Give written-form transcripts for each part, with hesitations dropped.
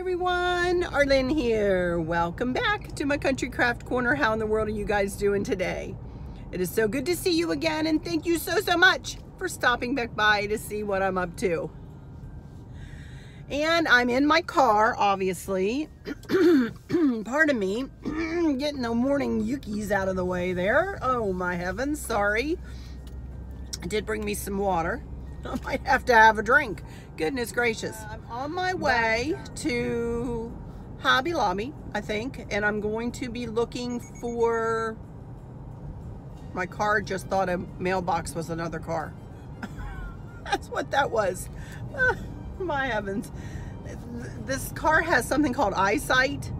Everyone, Arlynn here. Welcome back to my Country Craft Corner. How in the world are you guys doing today? It is so good to see you again, and thank you so much for stopping back by to see what I'm up to. And I'm in my car, obviously. Pardon me, getting the morning yuckies out of the way there. Oh my heavens, sorry. I did bring me some water. I might have to have a drink. Goodness gracious. I'm on my way to Hobby Lobby, I think, and I'm going to be looking for... My car just thought a mailbox was another car. That's what that was. My heavens. This car has something called eyesight.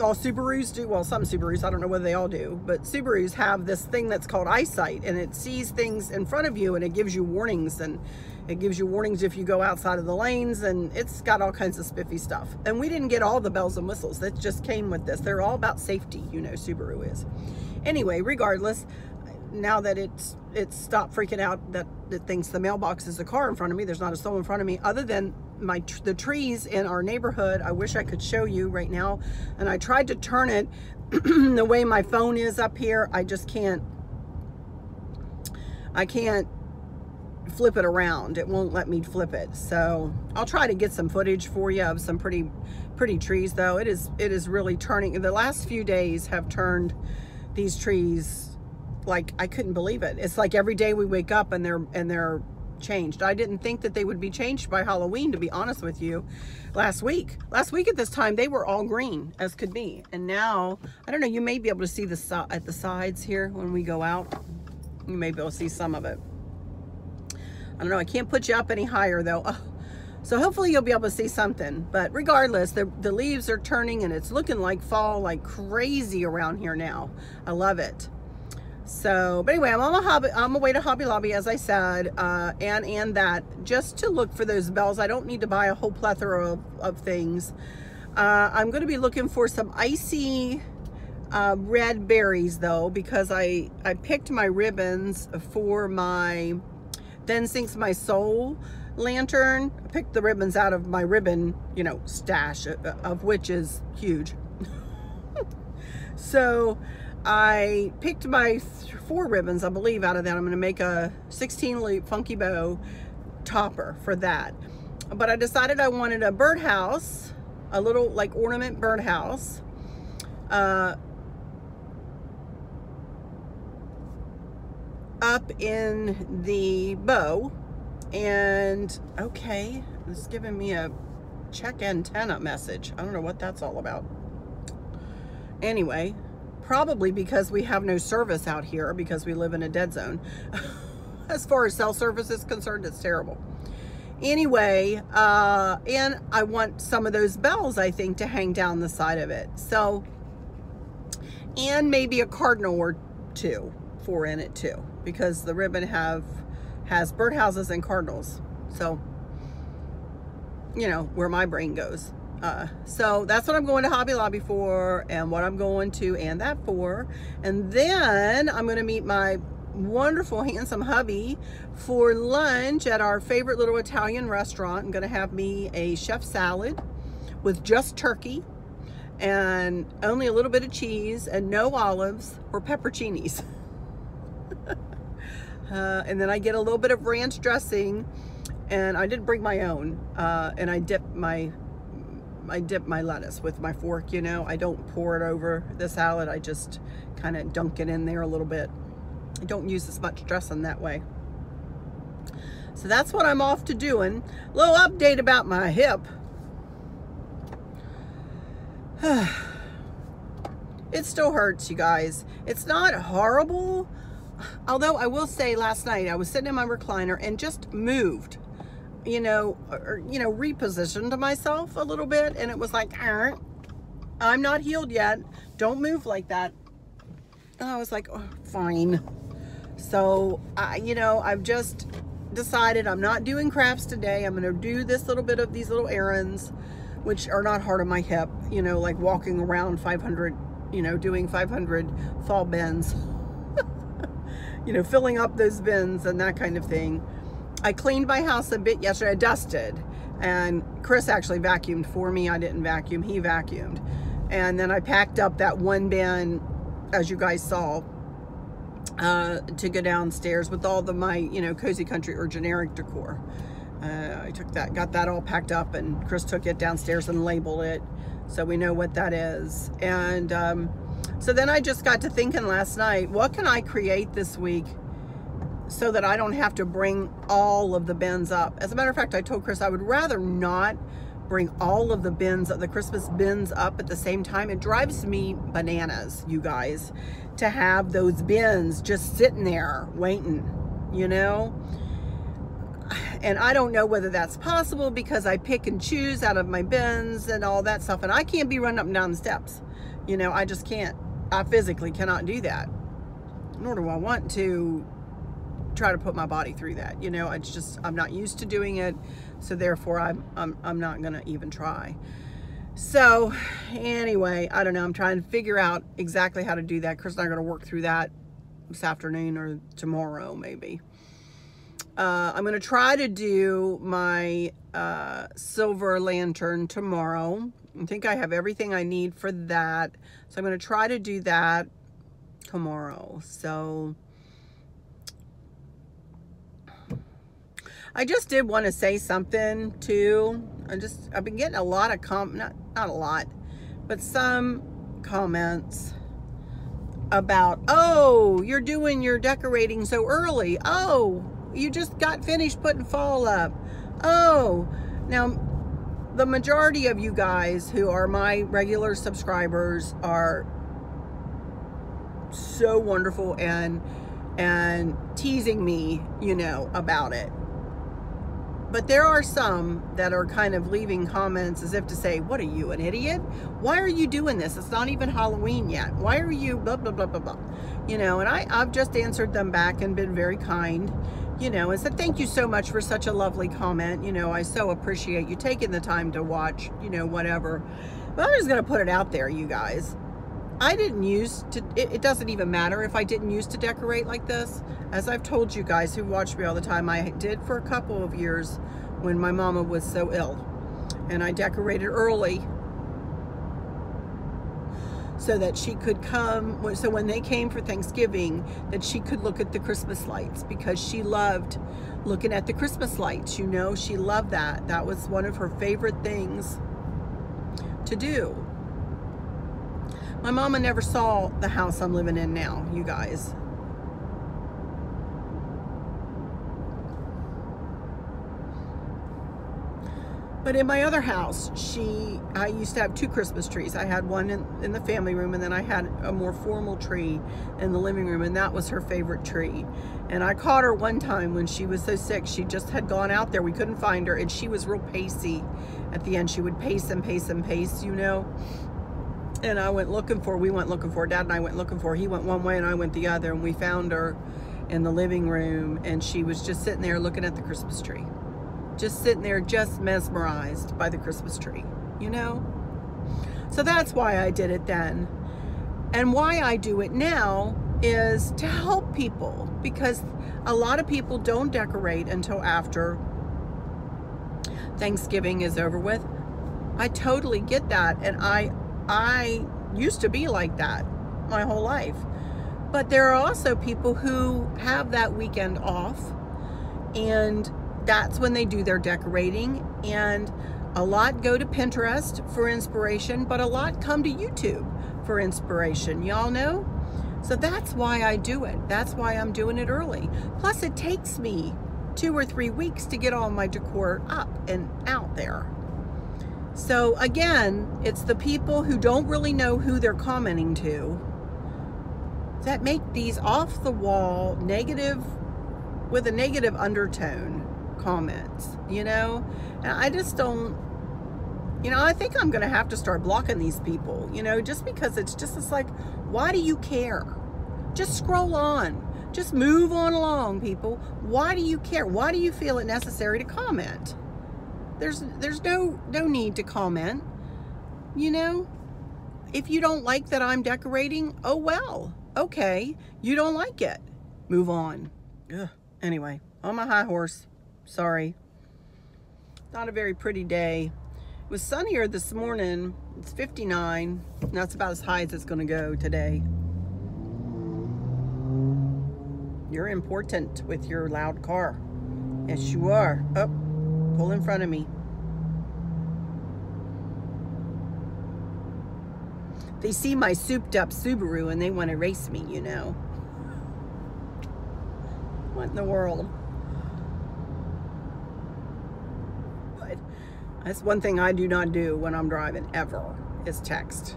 All Subarus do, well, some Subarus, I don't know whether they all do, but Subarus have this thing that's called eyesight, and it sees things in front of you, and it gives you warnings, and it gives you warnings if you go outside of the lanes, and it's got all kinds of spiffy stuff. And we didn't get all the bells and whistles that just came with this. They're all about safety, you know, Subaru is. Anyway, regardless, now that it's stopped freaking out that it thinks the mailbox is a car in front of me, there's not a soul in front of me other than the trees in our neighborhood. I wish I could show you right now, and I tried to turn it the way my phone is up here. I just can't. I can't flip it around. It won't let me flip it, so I'll try to get some footage for you of some pretty trees. Though it is really turning. The last few days have turned these trees like I couldn't believe it. It's like every day we wake up and they're changed. I didn't think that they would be changed by Halloween, to be honest with you. Last week at this time they were all green as could be, and now I don't know, you may be able to see at the sides here when we go out. You may be able to see some of it. I don't know, I can't put you up any higher though. So hopefully you'll be able to see something, but regardless, the leaves are turning and it's looking like fall like crazy around here now. I love it. So, but anyway, I'm on my way to Hobby Lobby, as I said, and that just to look for those bells. I don't need to buy a whole plethora of things. I'm going to be looking for some icy red berries though, because I picked my ribbons for my Then Sinks My Soul lantern. I picked the ribbons out of my ribbon, you know, stash, of which is huge. So I picked my 4 ribbons, I believe, out of that. I'm going to make a 16-loop funky bow topper for that. But I decided I wanted a birdhouse, a little like ornament birdhouse. Up in the bow. And okay, it's giving me a check antenna message. I don't know what that's all about. Anyway, probably because we have no service out here because we live in a dead zone. As far as cell service is concerned, it's terrible. Anyway, and I want some of those bells, I think, to hang down the side of it. So, and maybe a cardinal or 2 for in it too, because the ribbon has birdhouses and cardinals. So, you know, where my brain goes. So that's what I'm going to Hobby Lobby for, and what I'm going to and that for. And then I'm going to meet my wonderful, handsome hubby for lunch at our favorite little Italian restaurant. I'm going to have me a chef salad with just turkey and only a little bit of cheese and no olives or pepperoncinis. And then I get a little bit of ranch dressing, and I did bring my own, and I dip my lettuce with my fork, you know. I don't pour it over the salad. I just kind of dunk it in there a little bit. I don't use as much dressing that way. So that's what I'm off to doing. A little update about my hip. It still hurts, you guys. It's not horrible. Although I will say, last night I was sitting in my recliner and just moved, you know, repositioned myself a little bit, and it was like, I'm not healed yet. Don't move like that. And I was like, oh, fine. So, you know, I've just decided I'm not doing crafts today. I'm going to do this little bit of these little errands, which are not hard on my hip, you know, like walking around 500, you know, doing 500 fall bends. You know, filling up those bins and that kind of thing. I cleaned my house a bit yesterday. I dusted. And Chris actually vacuumed for me. I didn't vacuum, he vacuumed. And then I packed up that one bin, as you guys saw, to go downstairs with all my, you know, Cozy Country or generic decor. I took that, got that all packed up, and Chris took it downstairs and labeled it so we know what that is. And so then I just got to thinking last night, what can I create this week so that I don't have to bring all of the bins up? As a matter of fact, I told Chris I would rather not bring all of the bins, the Christmas bins up at the same time. It drives me bananas, you guys, to have those bins just sitting there waiting, you know? And I don't know whether that's possible because I pick and choose out of my bins and all that stuff, and I can't be running up and down the steps. You know, I just can't. I physically cannot do that. Nor do I want to try to put my body through that. You know, it's just, I'm not used to doing it, so therefore I'm not gonna even try. So anyway, I don't know, I'm trying to figure out exactly how to do that. Chris and I are gonna work through that this afternoon or tomorrow maybe. I'm gonna try to do my silver lantern tomorrow. I think I have everything I need for that, so I'm gonna try to do that tomorrow. So I just did want to say something too. I've been getting a lot of not a lot, but some comments about, oh, you're doing your decorating so early. Oh, you just got finished putting fall up. Oh, now the majority of you guys who are my regular subscribers are so wonderful and teasing me, you know, about it. But there are some that are kind of leaving comments as if to say, what are you, an idiot? Why are you doing this? It's not even Halloween yet. Why are you blah, blah, blah, blah, blah. You know, and I've just answered them back and been very kind, you know, and said, thank you so much for such a lovely comment. You know, I so appreciate you taking the time to watch, you know, whatever. But I'm just going to put it out there, you guys. I didn't use to, it doesn't even matter if I didn't use to decorate like this. As I've told you guys who watch me all the time, I did for a couple of years when my mama was so ill. And I decorated early so that she could come, so when they came for Thanksgiving, that she could look at the Christmas lights, because she loved looking at the Christmas lights, you know, she loved that. That was one of her favorite things to do. My mama never saw the house I'm living in now, you guys. But in my other house, I used to have 2 Christmas trees. I had one in the family room, and then I had a more formal tree in the living room, and that was her favorite tree. And I caught her one time when she was so sick. She just had gone out there. We couldn't find her, and she was real pacey. At the end, she would pace and pace and pace, you know. And we went looking for her. Dad and I went looking for her. He went one way and I went the other, and we found her in the living room, and she was just sitting there looking at the Christmas tree. Just sitting there, just mesmerized by the Christmas tree, you know? So that's why I did it then. And why I do it now is to help people, because a lot of people don't decorate until after Thanksgiving is over with. I totally get that, and I used to be like that my whole life. But there are also people who have that weekend off, and that's when they do their decorating. And a lot go to Pinterest for inspiration, but a lot come to YouTube for inspiration, y'all know? So that's why I do it. That's why I'm doing it early. Plus it takes me 2 or 3 weeks to get all my decor up and out there. So again, it's the people who don't really know who they're commenting to that make these off the wall, negative, with a negative undertone comments, you know? And I just don't, you know, I think I'm gonna have to start blocking these people, you know, just because it's like, why do you care? Just scroll on. Just move on along, people. Why do you care? Why do you feel it necessary to comment? There's no need to comment, you know? If you don't like that I'm decorating, oh well, okay. You don't like it. Move on. Ugh. Anyway, on my high horse. Sorry. Not a very pretty day. It was sunnier this morning. It's 59, and that's about as high as it's going to go today. You're important with your loud car. Yes, you are. Oh, pull in front of me. They see my souped up Subaru and they want to race me, you know. What in the world? But that's one thing I do not do when I'm driving, ever, is text.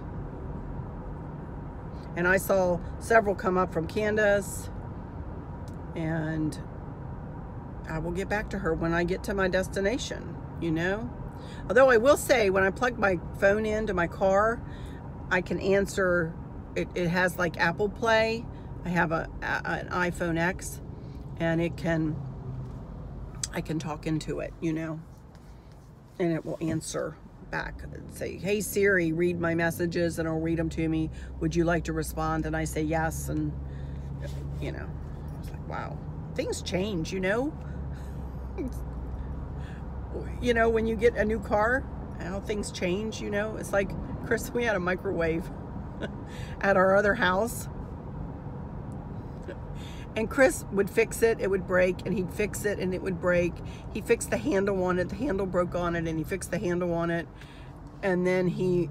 And I saw several come up from Candace, and I will get back to her when I get to my destination, you know. Although I will say, when I plug my phone into my car, I can answer. It has like Apple Play. I have an iPhone X, and I can talk into it, you know, and it will answer back and say, "Hey Siri, read my messages," and it'll read them to me. "Would you like to respond?" And I say yes, and you know, I was like, wow, things change, you know. You know, when you get a new car, how things change, you know. It's like, Chris, we had a microwave at our other house, and Chris would fix it, it would break, and he'd fix it and it would break. He fixed the handle on it, the handle broke on it, and he fixed the handle on it, and then he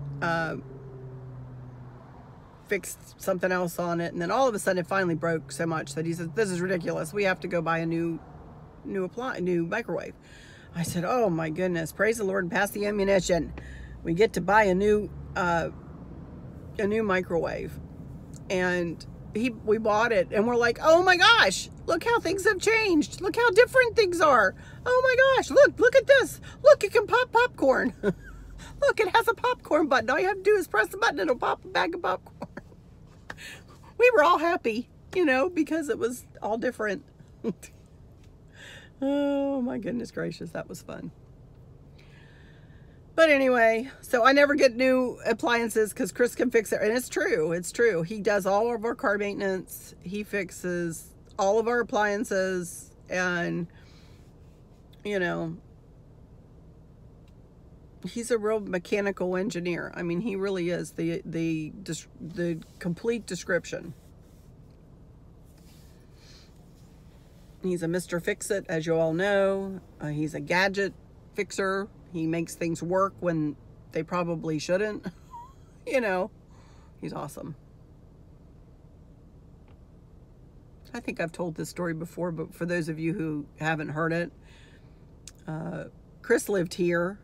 fixed something else on it, and then all of a sudden it finally broke so much that he said, "This is ridiculous, we have to go buy a new microwave." I said, "Oh my goodness, praise the Lord and pass the ammunition. We get to buy a new microwave." And we bought it, and we're like, "Oh my gosh, look how things have changed. Look how different things are. Oh my gosh, look at this. Look, it can pop popcorn." Look, it has a popcorn button. All you have to do is press the button, it'll pop a bag of popcorn. We were all happy, you know, because it was all different. Oh my goodness gracious, that was fun. But anyway, so I never get new appliances because Chris can fix it. And it's true. He does all of our car maintenance. He fixes all of our appliances, and, you know, he's a real mechanical engineer. I mean, he really is the complete description. He's a Mr. Fix-It, as you all know. He's a gadget fixer. He makes things work when they probably shouldn't. You know, he's awesome. I think I've told this story before, but for those of you who haven't heard it, Chris lived here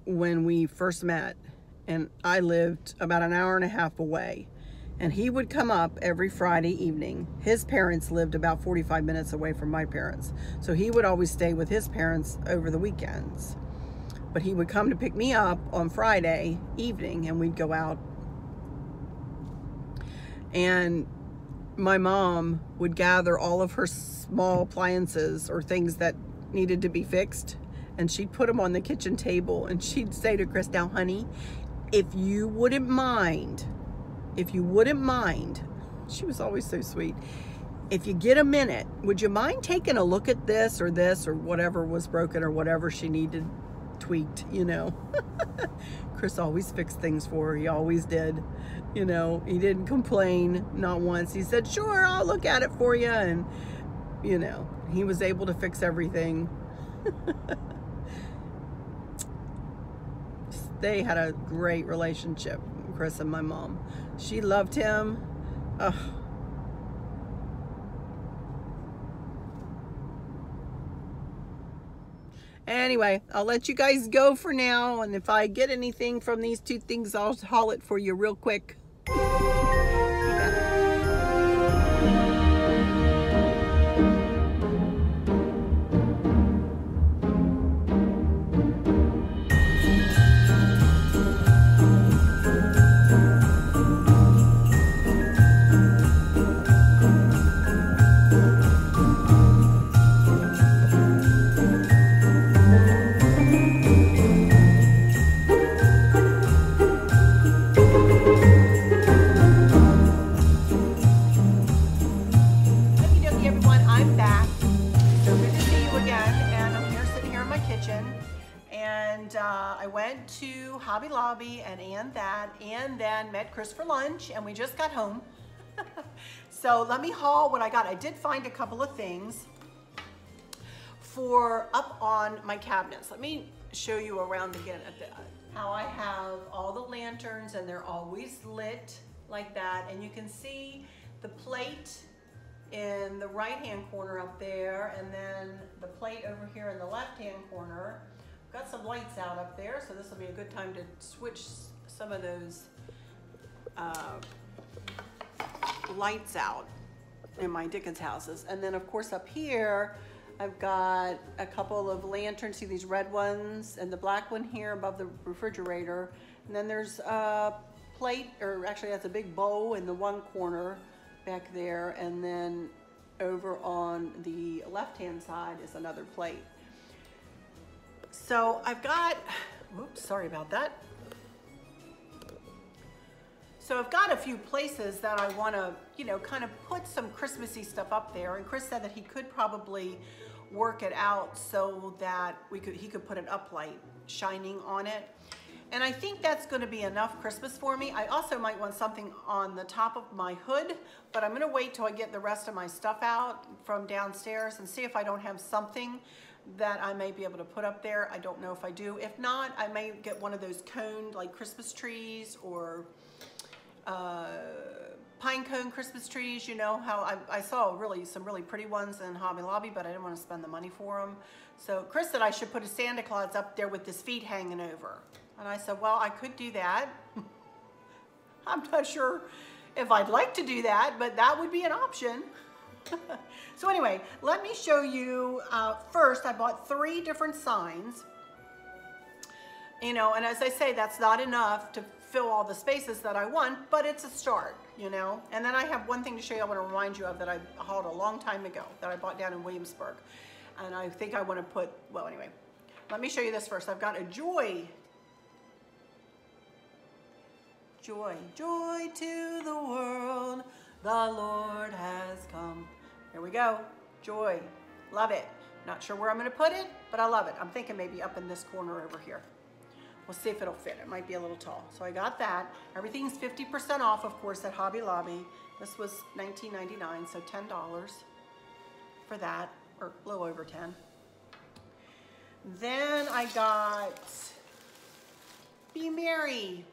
when we first met, and I lived about an hour and a half away. And he would come up every Friday evening. His parents lived about 45 minutes away from my parents, so he would always stay with his parents over the weekends. But he would come to pick me up on Friday evening, and we'd go out. And my mom would gather all of her small appliances or things that needed to be fixed, and she'd put them on the kitchen table, and she'd say to Chris, "Now, honey, if you wouldn't mind," she was always so sweet, "if you get a minute, would you mind taking a look at this or whatever was broken or whatever she needed tweaked," you know. Chris always fixed things for her. He always did. You know, he didn't complain, not once. He said, "Sure, I'll look at it for you." And, you know, he was able to fix everything. They had a great relationship, Chris and my mom. She loved him. Ugh. Anyway, I'll let you guys go for now, and if I get anything from these two things, I'll haul it for you real quick. I went to Hobby Lobby and then met Chris for lunch, and we just got home. So let me haul what I got. I did find a couple of things for up on my cabinets. Let me show you around again at how I have all the lanterns, and they're always lit like that. And you can see the plate in the right-hand corner up there, and then the plate over here in the left-hand corner. I've got some lights out up there, so this will be a good time to switch some of those lights out in my Dickens houses. And then of course up here I've got a couple of lanterns. See these red ones and the black one here above the refrigerator. And then there's a plate, or actually that's a big bowl in the one corner back there. And then over on the left-hand side is another plate. So I've got, whoops, sorry about that. So I've got a few places that I want to, you know, kind of put some Christmassy stuff up there. And Chris said that he could probably work it out so that he could put an uplight shining on it. And I think that's going to be enough Christmas for me. I also might want something on the top of my hood, but I'm going to wait till I get the rest of my stuff out from downstairs and see if I don't have something that I may be able to put up there. I don't know if I do. If not, I may get one of those coned like Christmas trees, or pine cone Christmas trees. You know how I saw some really pretty ones in Hobby Lobby, but I didn't want to spend the money for them. So Chris said I should put a Santa Claus up there with his feet hanging over. And I said, well, I could do that. I'm not sure if I'd like to do that, but that would be an option. So anyway, let me show you, first I bought 3 different signs. You know, and as I say, that's not enough to fill all the spaces that I want, but it's a start, you know. And then I have one thing to show you I want to remind you of that I hauled a long time ago that I bought down in Williamsburg. And I think I want to put, well, anyway, let me show you this first. I've got a joy to the world, the Lord has come. There we go, joy, love it. Not sure where I'm gonna put it, but I love it. I'm thinking maybe up in this corner over here. We'll see if it'll fit. It might be a little tall. So I got that. Everything's 50% off, of course, at Hobby Lobby. This was $19.99, so $10 for that, or a little over 10. Then I got Be Merry.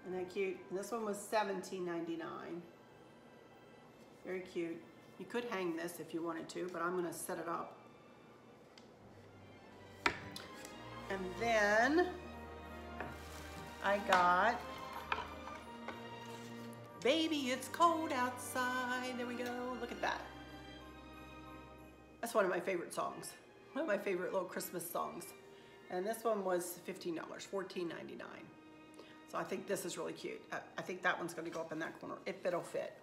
Isn't that cute? And this one was $17.99. Very cute. You could hang this if you wanted to, but I'm gonna set it up. And then I got Baby, It's Cold Outside. There we go, look at that. That's one of my favorite songs. One of my favorite little Christmas songs. And this one was $15, $14.99. So I think this is really cute. I think that one's gonna go up in that corner, if it'll fit.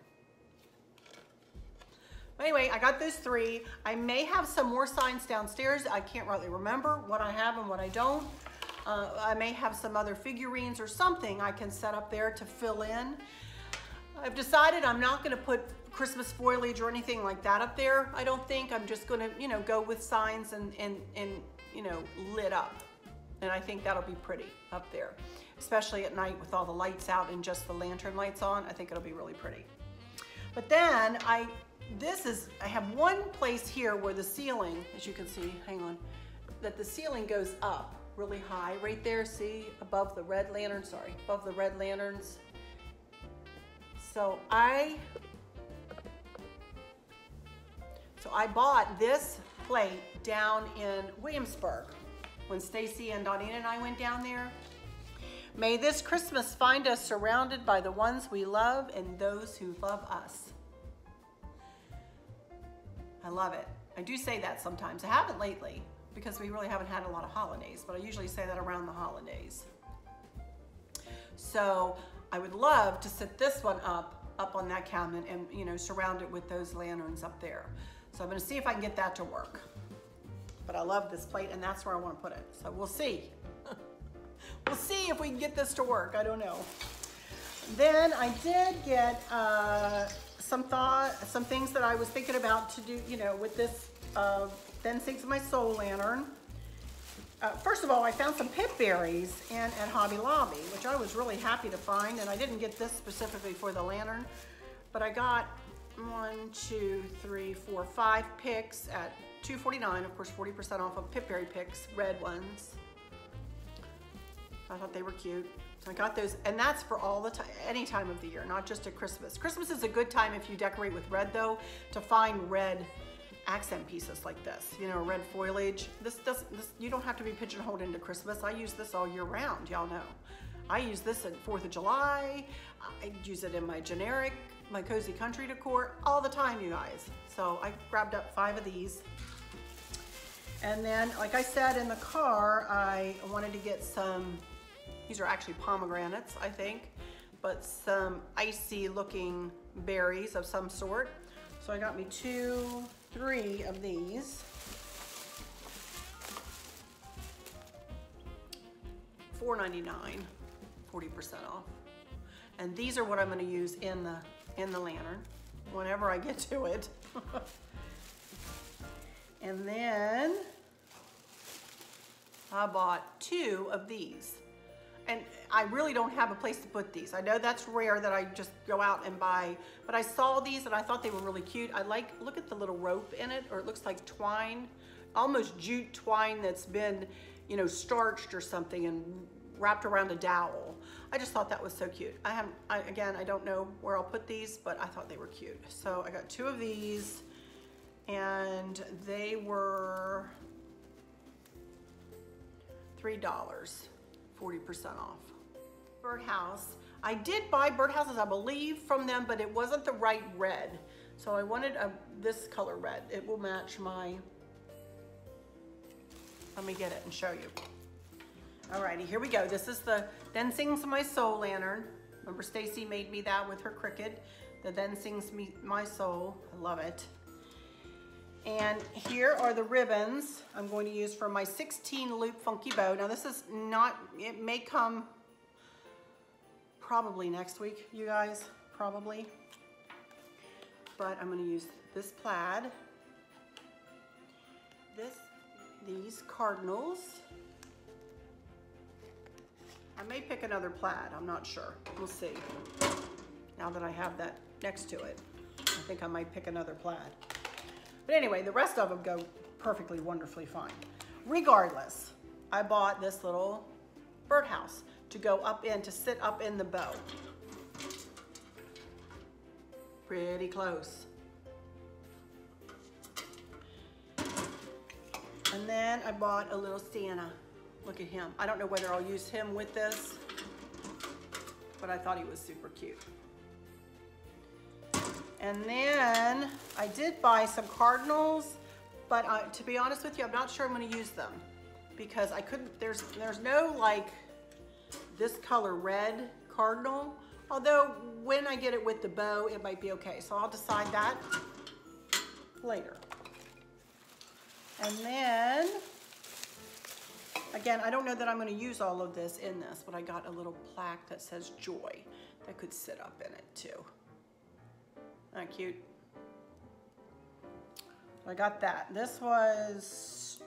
But anyway, I got those 3. I may have some more signs downstairs. I can't really remember what I have and what I don't. I may have some other figurines or something I can set up there to fill in. I've decided I'm not gonna put Christmas foliage or anything like that up there. I don't think. I'm just gonna, you know, go with signs and you know, lit up. And I think that'll be pretty up there, especially at night with all the lights out and just the lantern lights on. I think it'll be really pretty. But then I have one place here where the ceiling, as you can see, hang on, that the ceiling goes up really high right there, see, above the red lantern, above the red lanterns. So I bought this plate down in Williamsburg when Stacy and Donnie and I went down there. May this Christmas find us surrounded by the ones we love and those who love us. I love it. I do say that sometimes. I haven't lately because we really haven't had a lot of holidays, but I usually say that around the holidays. So I would love to set this one up on that cabinet and, you know, surround it with those lanterns up there. So I'm gonna see if I can get that to work. But I love this plate and that's where I wanna put it. So we'll see. We'll see if we can get this to work, I don't know. Then I did get some things that I was thinking about to do, you know, with this Then Sings My Soul lantern. First of all, I found some pip berries at Hobby Lobby, which I was really happy to find, and I didn't get this specifically for the lantern, but I got 1, 2, 3, 4, 5 picks at $2.49, of course 40% off of pip berry picks, red ones. I thought they were cute. So I got those, and that's for all the time, any time of the year, not just at Christmas. Christmas is a good time if you decorate with red though, to find red accent pieces like this, you know, red foliage. This you don't have to be pigeonholed into Christmas. I use this all year round, y'all know. I use this at 4th of July. I use it in my generic, my cozy country decor all the time, you guys. So I grabbed up 5 of these. And then, like I said in the car, I wanted to get some, these are actually pomegranates, I think, but some icy looking berries of some sort. So I got me 2, 3 of these. $4.99, 40% off. And these are what I'm going to use in the lantern whenever I get to it. And then I bought 2 of these. And I really don't have a place to put these. I know that's rare that I just go out and buy, but I saw these and I thought they were really cute. I like, look at the little rope in it, or it looks like twine, almost jute twine that's been, you know, starched or something and wrapped around a dowel. I just thought that was so cute. Again, I don't know where I'll put these, but I thought they were cute. So I got 2 of these, and they were $3, 40% off. Birdhouse. I did buy birdhouses, I believe, from them, but it wasn't the right red. So I wanted this color red. It will match my, let me get it and show you. Alrighty, here we go. This is the Then Sings My Soul lantern. Remember Stacy made me that with her Cricut. The Then Sings My Soul. I love it. And here are the ribbons I'm going to use for my 16 loop funky bow. Now this is not, it may come probably next week, you guys, probably. But I'm going to use this plaid, these cardinals. I may pick another plaid, I'm not sure. We'll see. Now that I have that next to it, I think I might pick another plaid. But anyway, the rest of them go perfectly, wonderfully fine. Regardless, I bought this little birdhouse to go up in, to sit up in the bow. Pretty close. And then I bought a little Santa. Look at him. I don't know whether I'll use him with this, but I thought he was super cute. And then I did buy some cardinals, but to be honest with you, I'm not sure I'm going to use them because I couldn't, there's no like this color red cardinal, although when I get it with the bow, it might be okay. So I'll decide that later. And then, again, I don't know that I'm going to use all of this in this, but I got a little plaque that says joy that could sit up in it too. Isn't that cute? I got that. This was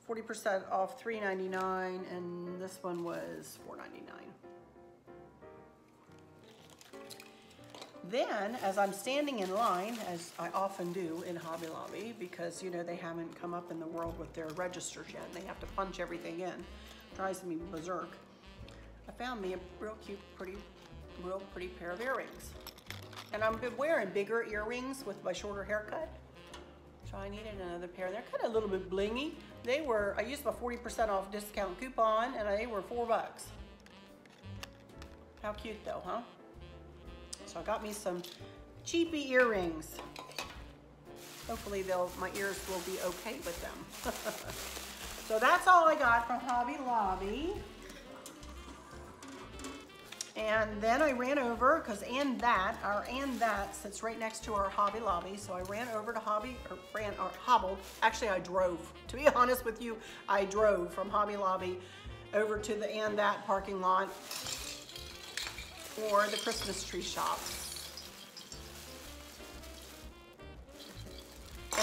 40% off, $3.99, and this one was $4.99. Then, as I'm standing in line, as I often do in Hobby Lobby, because you know they haven't come up in the world with their registers yet, and they have to punch everything in, drives me berserk. I found me a real cute, real pretty pair of earrings. And I've been wearing bigger earrings with my shorter haircut. So I needed another pair. They're kind of a little bit blingy. They were, I used my 40% off discount coupon and they were $4. How cute though, huh? So I got me some cheapy earrings. Hopefully my ears will be okay with them. So that's all I got from Hobby Lobby. And then I ran over, because our and that sits right next to our Hobby Lobby. So I ran over to hobbled. Actually, I drove. To be honest with you, I drove from Hobby Lobby over to the and that parking lot for the Christmas tree shop.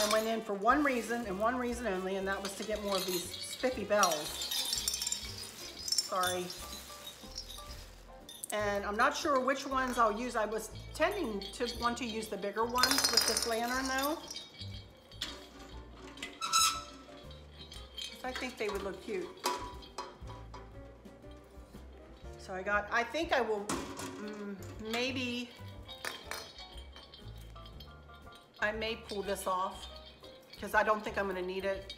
and went in for one reason and one reason only, and that was to get more of these spiffy bells. Sorry. And I'm not sure which ones I'll use. I was tending to want to use the bigger ones with this lantern though. I think they would look cute. So I think I will, maybe, I may pull this off because I don't think I'm gonna need it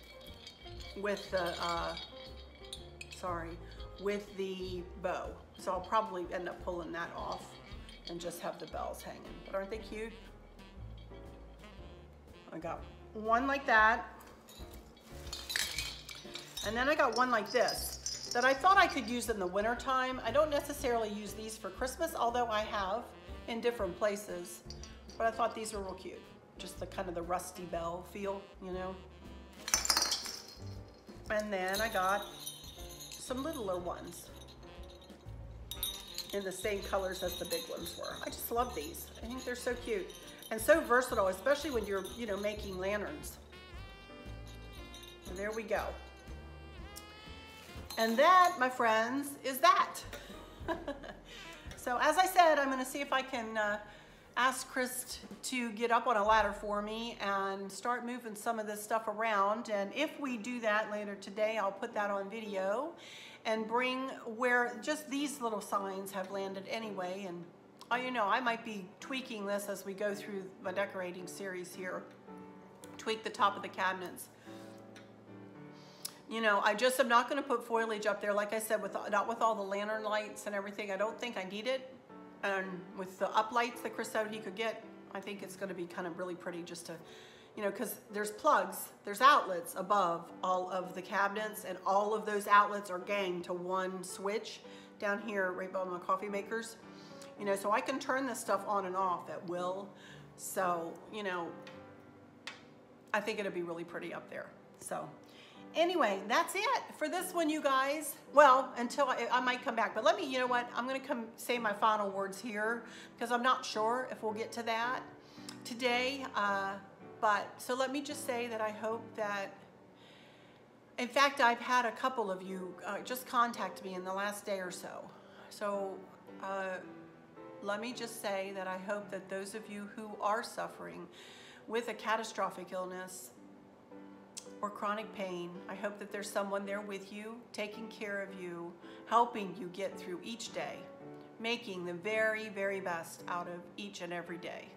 with the, with the bow. So I'll probably end up pulling that off and just have the bells hanging. But aren't they cute? I got one like that. And then I got one like this that I thought I could use in the winter time. I don't necessarily use these for Christmas, although I have in different places. But I thought these were real cute. Just the kind of the rusty bell feel, you know. And then I got some littler ones in the same colors as the big ones were. I just love these. I think they're so cute and so versatile, especially when you're, you know, making lanterns. So there we go. And that, my friends, is that. So as I said, I'm gonna see if I can ask Chris to get up on a ladder for me and start moving some of this stuff around. And if we do that later today, I'll put that on video and bring where just these little signs have landed anyway. And you know, I might be tweaking this as we go through my decorating series here. Tweak the top of the cabinets. You know, I just am not going to put foliage up there, like I said, not with all the lantern lights and everything. I don't think I need it. And with the up lights that Chris said he could get, I think it's going to be kind of really pretty just to, you know, because there's plugs, there's outlets above all of the cabinets, and all of those outlets are ganged to one switch down here right by my coffee makers. You know, so I can turn this stuff on and off at will. So, you know, I think it'll be really pretty up there. So anyway, that's it for this one, you guys. Well, until I might come back, but let me, you know what, I'm gonna come say my final words here because I'm not sure if we'll get to that today. But so let me just say that I hope that, in fact, I've had a couple of you just contact me in the last day or so. So let me just say that I hope that those of you who are suffering with a catastrophic illness or chronic pain, I hope that there's someone there with you, taking care of you, helping you get through each day, making the very, very best out of each and every day.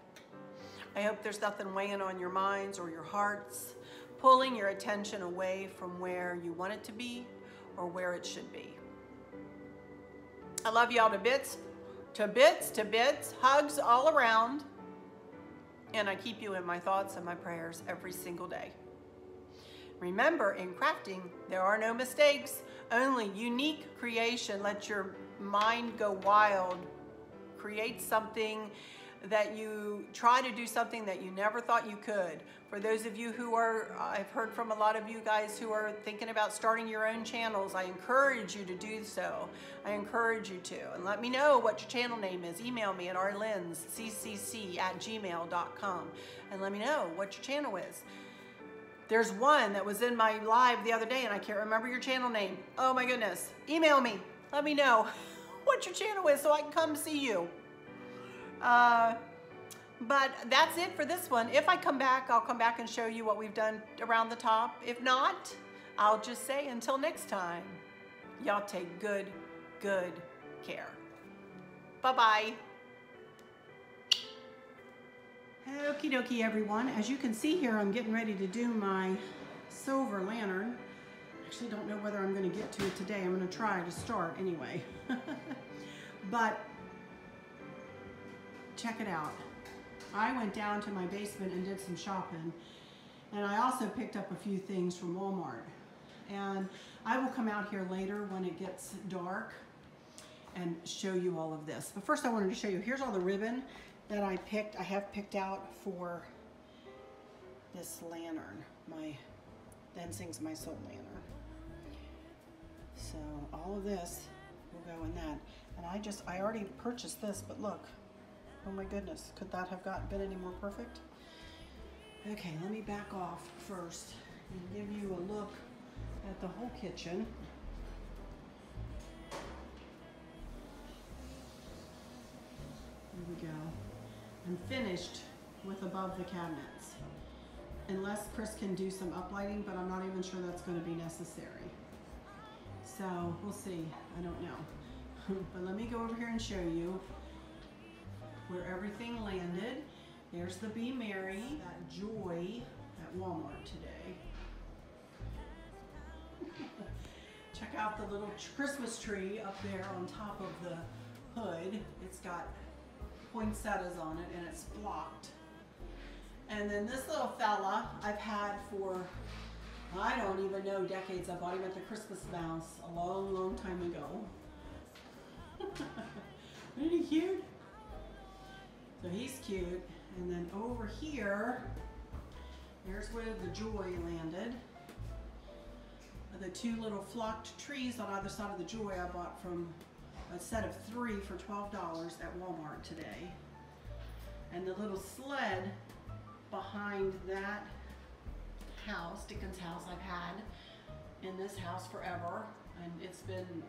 I hope there's nothing weighing on your minds or your hearts, pulling your attention away from where you want it to be or where it should be. I love y'all to bits, to bits, to bits, hugs all around, and I keep you in my thoughts and my prayers every single day. Remember, in crafting, there are no mistakes, only unique creation. Let your mind go wild. Create something that you try to do something that you never thought you could. For those of you who are, I've heard from a lot of you guys who are thinking about starting your own channels, I encourage you to do so. I encourage you to. And let me know what your channel name is. Email me at arlynsccc@gmail.com and let me know what your channel is. There's one that was in my live the other day and I can't remember your channel name. Oh my goodness. Email me. Let me know what your channel is so I can come see you. But that's it for this one. If I come back, I'll come back and show you what we've done around the top. If not, I'll just say until next time, y'all take good care. Bye-bye. Okie dokie, everyone. As you can see here, I'm getting ready to do my silver lantern. Actually, don't know whether I'm going to get to it today. I'm going to try to start anyway. But check it out. I went down to my basement and did some shopping, and I also picked up a few things from Walmart. And I will come out here later when it gets dark and show you all of this. But first I wanted to show you, here's all the ribbon that I have picked out for this lantern, my Dancing's My Soul lantern. So all of this will go in that. And I already purchased this, but look, oh my goodness, could that have been any more perfect? Okay, let me back off first and give you a look at the whole kitchen. There we go. I'm finished with above the cabinets. Unless Chris can do some uplighting, but I'm not even sure that's going to be necessary. So we'll see. I don't know. But let me go over here and show you where everything landed. There's the Be Merry, that joy at Walmart today. Check out the little Christmas tree up there on top of the hood. It's got poinsettias on it and it's blocked. And then this little fella I've had for, I don't even know, decades. I bought him at the Christmas Mouse a long, long time ago. Isn't he cute? So he's cute. And then over here, there's where the joy landed. The two little flocked trees on either side of the joy I bought from a set of 3 for $12 at Walmart today. And the little sled behind that house, Dickens' house, I've had in this house forever, and it's been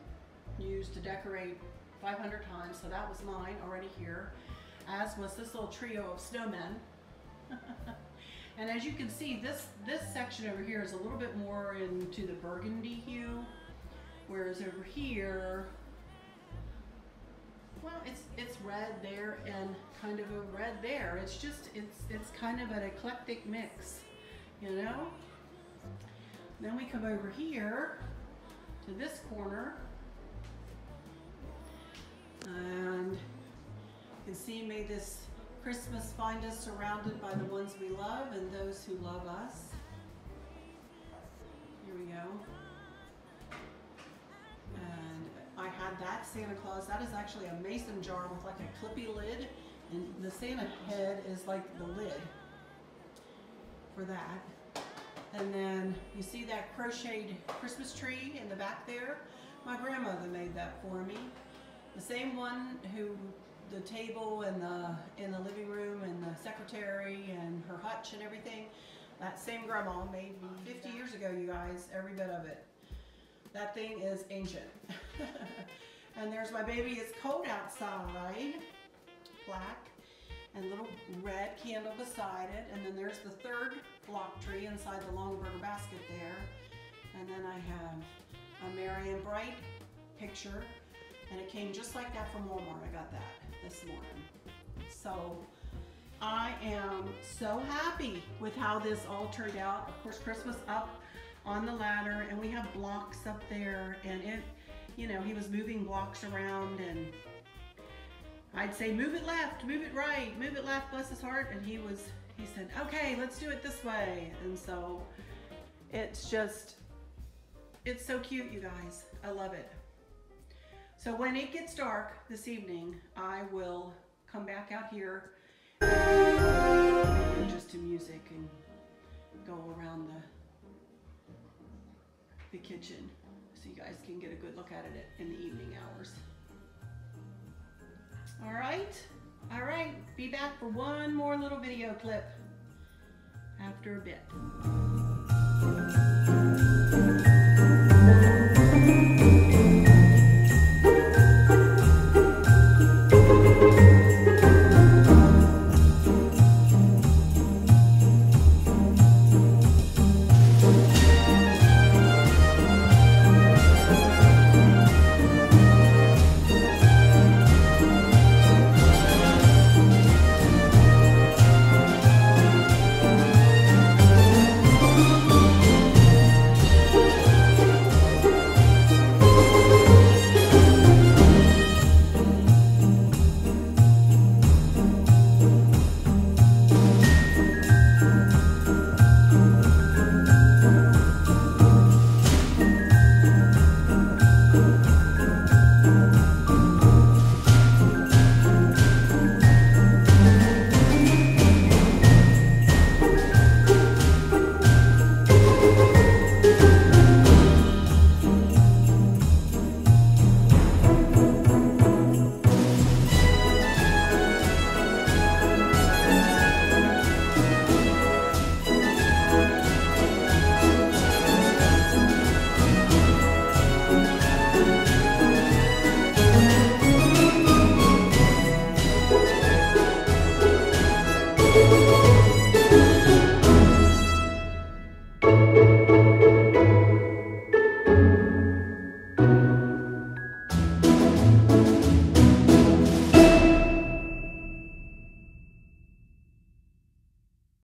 used to decorate 500 times, so that was mine already here, as was this little trio of snowmen. And as you can see, this section over here is a little bit more into the burgundy hue, whereas over here, well, it's red there and kind of a red there. It's just, it's kind of an eclectic mix, you know? Then we come over here to this corner, and you can see, may this Christmas find us surrounded by the ones we love and those who love us. Here we go. And I had that Santa Claus. That is actually a mason jar with like a clippy lid, and the Santa head is like the lid for that. And then you see that crocheted Christmas tree in the back there? My grandmother made that for me. The same one who the table and in the living room and the secretary and her hutch and everything, that same grandma made me 50 years ago, you guys, every bit of it. That thing is ancient. And there's my baby. It's cold outside, black, and little red candle beside it. And then there's the third block tree inside the Longaberger basket there. And then I have a Merry and Bright picture, and it came just like that from Walmart. I got that this morning. So I am so happy with how this all turned out. Of course, Chris was up on the ladder, and we have blocks up there, and it, you know, he was moving blocks around, and I'd say, move it left, move it right, move it left, bless his heart, and he said, okay, let's do it this way. And so it's just, it's so cute, you guys. I love it. So when it gets dark this evening, I will come back out here and just to music and go around the kitchen so you guys can get a good look at it in the evening hours. All right, be back for one more little video clip after a bit.